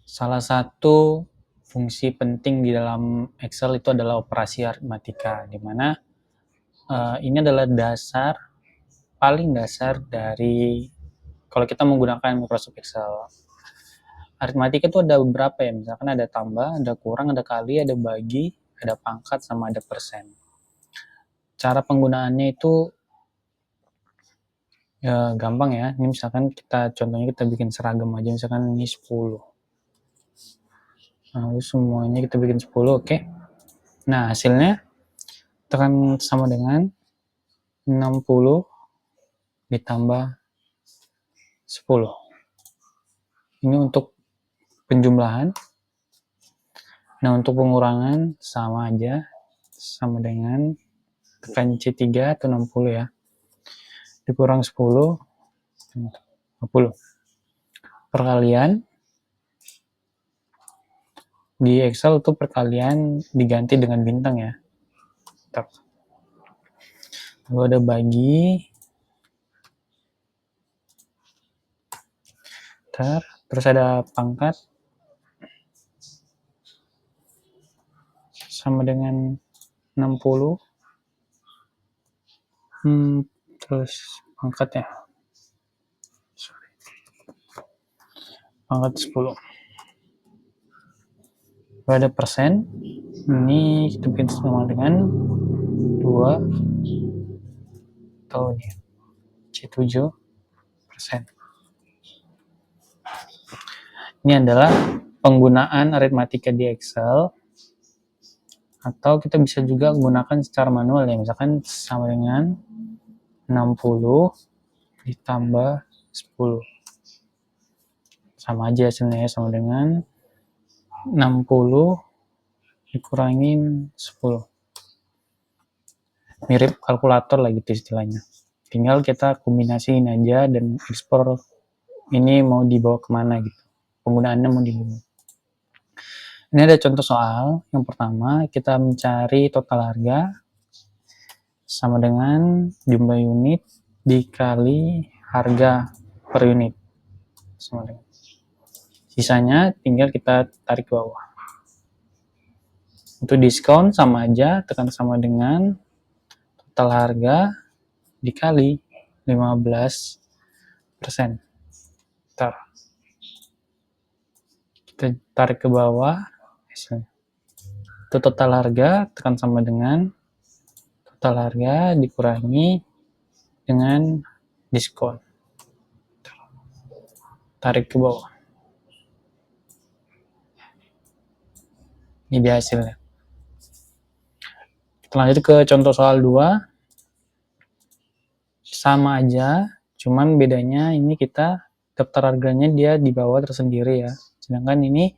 Salah satu fungsi penting di dalam Excel itu adalah operasi aritmatika, di mana ini adalah paling dasar dari kalau kita menggunakan Microsoft Excel. Aritmatika itu ada beberapa ya, misalkan ada tambah, ada kurang, ada kali, ada bagi, ada pangkat, sama ada persen. Cara penggunaannya itu ya gampang ya. Ini misalkan contohnya kita bikin seragam aja, misalkan ini 10. Lalu semuanya kita bikin 10, oke. Nah, hasilnya tekan sama dengan 60 ditambah 10. Ini untuk penjumlahan. Nah, untuk pengurangan sama aja, sama dengan tekan C3 atau 60 ya. Dikurang 10, 50. Perkalian di Excel tuh perkalian diganti dengan bintang ya. Lalu ada bagi, terus ada pangkat sama dengan 60, terus pangkat ya, pangkat 10. Lalu ada persen, ini kita bikin sama dengan 2 atau ini C7%. Ini adalah penggunaan aritmatika di Excel, atau kita bisa juga gunakan secara manual ya, misalkan sama dengan 60 ditambah 10. Sama aja hasilnya, sama dengan 60 dikurangin 10. Mirip kalkulator lah gitu istilahnya. Tinggal kita kombinasiin aja dan ekspor ini mau dibawa kemana gitu. Penggunaannya mau dibawa. Ini ada contoh soal. Yang pertama, kita mencari total harga sama dengan jumlah unit dikali harga per unit. Sama dengan. Sisanya tinggal kita tarik ke bawah. Untuk diskon sama aja, tekan sama dengan total harga dikali 15%. Kita tarik ke bawah. Itu total harga, tekan sama dengan total harga dikurangi dengan diskon. Tarik ke bawah. Ini dia hasilnya. Kita lanjut ke contoh soal 2. Sama aja, cuman bedanya ini kita daftar harganya dia di bawah tersendiri ya. Sedangkan ini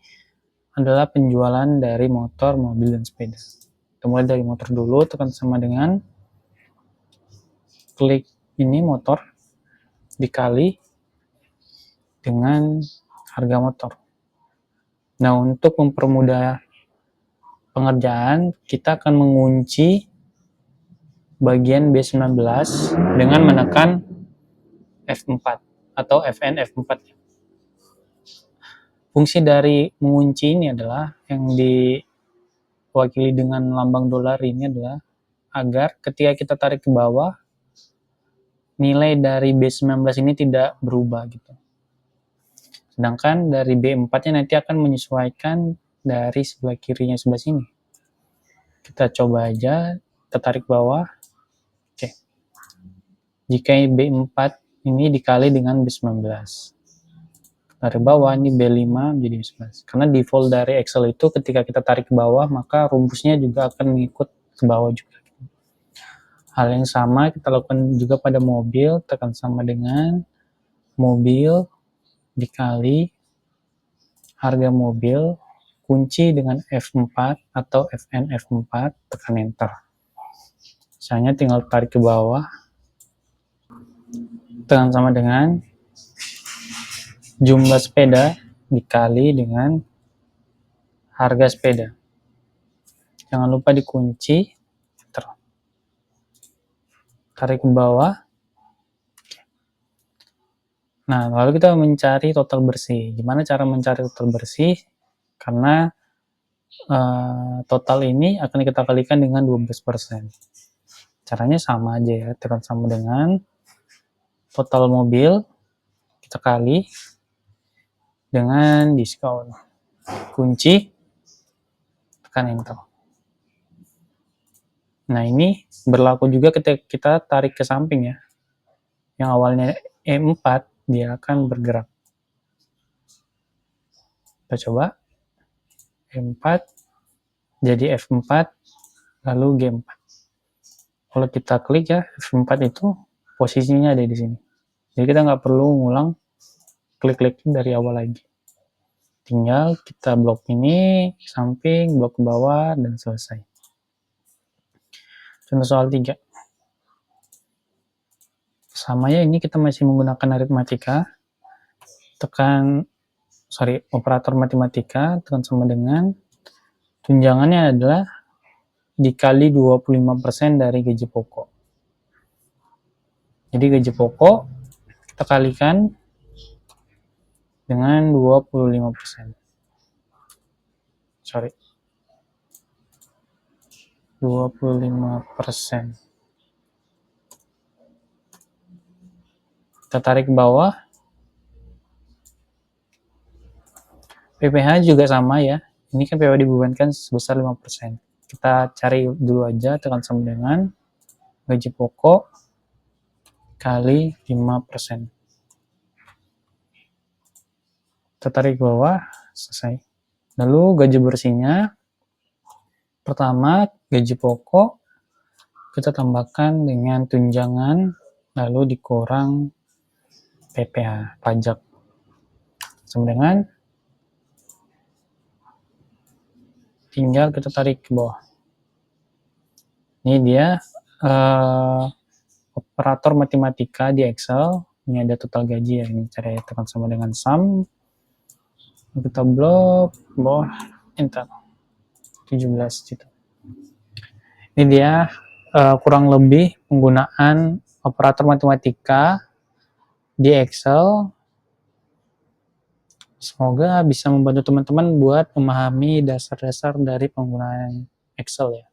adalah penjualan dari motor, mobil, dan sepeda. Kita mulai dari motor dulu, tekan sama dengan klik ini motor dikali dengan harga motor. Nah, untuk mempermudah pengerjaan, kita akan mengunci bagian B19 dengan menekan F4 atau FN F4. Fungsi dari mengunci ini adalah yang diwakili dengan lambang dolar ini adalah agar ketika kita tarik ke bawah, nilai dari B19 ini tidak berubah gitu. Sedangkan dari B4-nya nanti akan menyesuaikan dari sebelah kirinya sebelah sini. Kita coba aja, kita tarik bawah. Oke. Jika B4 ini dikali dengan B19. Dari bawah ini B5 menjadi B11. Karena default dari Excel itu ketika kita tarik ke bawah, maka rumusnya juga akan mengikut ke bawah juga. Hal yang sama kita lakukan juga pada mobil, tekan sama dengan mobil dikali harga mobil, kunci dengan F4 atau FN F4, tekan enter. Misalnya tinggal tarik ke bawah, tekan sama dengan jumlah sepeda dikali dengan harga sepeda. Jangan lupa dikunci, tarik ke bawah. Nah, lalu kita mencari total bersih. Gimana cara mencari total bersih? Karena total ini akan kita kalikan dengan 12%. Caranya sama aja ya, tekan sama dengan total mobil kita kali dengan diskon. Kunci, tekan enter. Nah, ini berlaku juga ketika kita tarik ke samping ya. Yang awalnya E4, dia akan bergerak. Kita coba. E4, jadi F4, lalu G4. Kalau kita klik ya, F4 itu posisinya ada di sini. Jadi kita nggak perlu ngulang klik-klik dari awal lagi. Tinggal kita blok ini, samping, blok ke bawah, dan selesai. Contoh soal 3. Sama ya, ini kita masih menggunakan aritmatika. Operator matematika, tekan sama dengan tunjangannya adalah dikali 25% dari gaji pokok. Jadi gaji pokok kita kalikan dengan 25%. 25%. Kita tarik ke bawah. PPh juga sama ya. Ini kan PPh dibebankan sebesar 5%. Kita cari dulu aja, tekan sama dengan gaji pokok kali 5%. Kita tarik ke bawah, selesai. Lalu gaji bersihnya, pertama gaji pokok kita tambahkan dengan tunjangan, lalu dikurang PPh, pajak. Sama dengan tinggal kita tarik ke bawah. Ini dia operator matematika di Excel. Ini ada total gaji ya, ini cara tekan sama dengan sum. Kita blok bawah, enter. 17 juta. Ini dia kurang lebih penggunaan operator matematika di Excel. Semoga bisa membantu teman-teman buat memahami dasar-dasar dari penggunaan Excel ya.